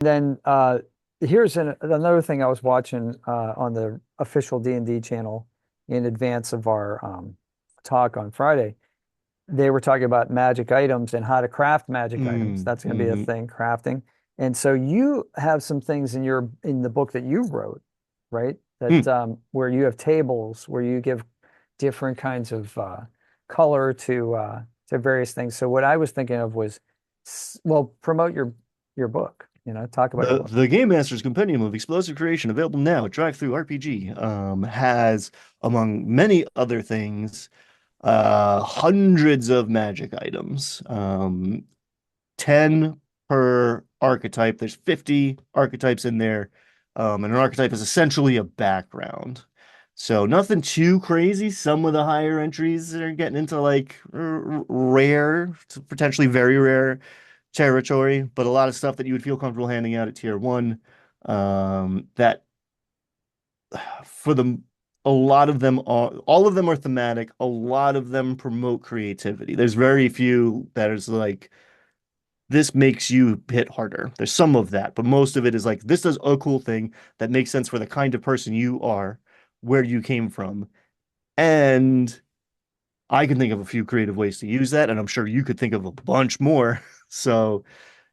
Then here's another thing I was watching on the official D&D channel in advance of our talk on Friday. They were talking about magic items and how to craft magic items. Mm, That's going to be a hmm thing, crafting. And so you have some things in the book that you wrote, right? That mm. where you have tables where you give different kinds of color to various things. So what I was thinking of was, well, promote your book, talk about your book. The Game Master's Compendium of Explosive Creation, available now at Drive-Thru RPG, has, among many other things, hundreds of magic items. 10 per archetype. There's 50 archetypes in there. And an archetype is essentially a background. So nothing too crazy. Some of the higher entries are getting into like rare, potentially very rare territory, but a lot of stuff that you would feel comfortable handing out at tier one. That for the A lot of them are all of them are thematic. A lot of them promote creativity. There's very few that is like this makes you hit harder. There's some of that, but most of it is like this does a cool thing that makes sense for the kind of person you are, where you came from. And I can think of a few creative ways to use that, and I'm sure you could think of a bunch more. So,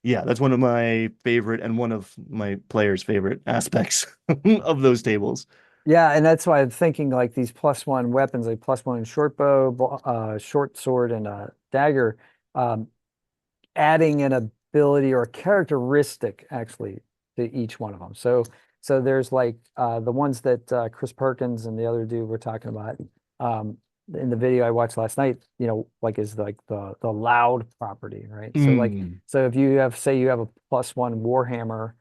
yeah, that's one of my favorite and one of my players' favorite aspects of those tables. Yeah, and that's why I'm thinking like these plus one weapons, like plus one short bow, short sword, and a dagger, um, adding an ability or a characteristic actually to each one of them. So there's like the ones that Chris Perkins and the other dude were talking about in the video I watched last night, like is like the loud property, right? Mm. So if you have say you have a plus one Warhammer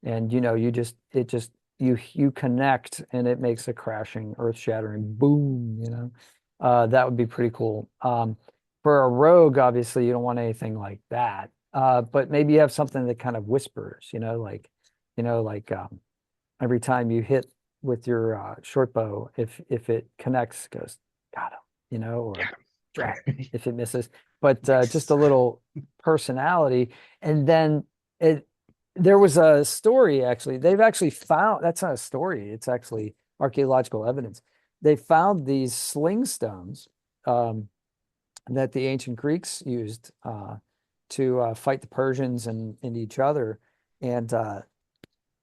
and you just it just you connect and it makes a crashing, earth-shattering boom, that would be pretty cool. For a rogue, obviously, you don't want anything like that. But maybe you have something that kind of whispers, like every time you hit with your short bow, if it connects, goes, got him, or drat if it misses. But just Nice. a little personality. And then it there was a story actually. They've actually found that's not a story, it's actually archaeological evidence. They found these sling stones. That the ancient Greeks used to fight the Persians and each other. And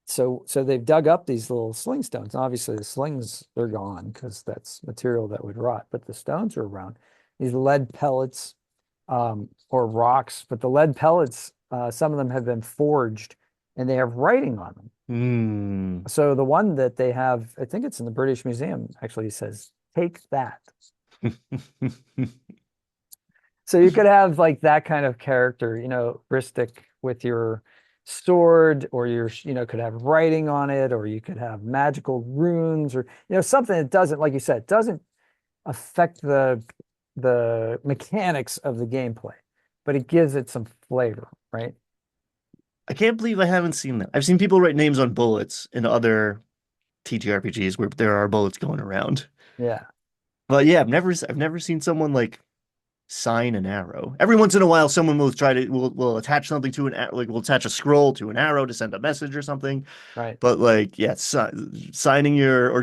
so they've dug up these little sling stones. Obviously, the slings they're gone because that's material that would rot, but the stones are around. These lead pellets or rocks, but the lead pellets, some of them have been forged and they have writing on them. Mm. So the one that they have, I think it's in the British Museum, actually says, "Take that." So you could have like that kind of character, Ristic with your sword, or could have writing on it, or you could have magical runes, or something that doesn't, like you said, doesn't affect the mechanics of the gameplay, but it gives it some flavor, right? I can't believe I haven't seen that. I've seen people write names on bullets in other TTRPGs where there are bullets going around. Yeah. But yeah, I've never seen someone like sign an arrow. Every once in a while, someone will try to will attach something to like will attach a scroll to an arrow to send a message or something. Right. But like, yeah, signing your or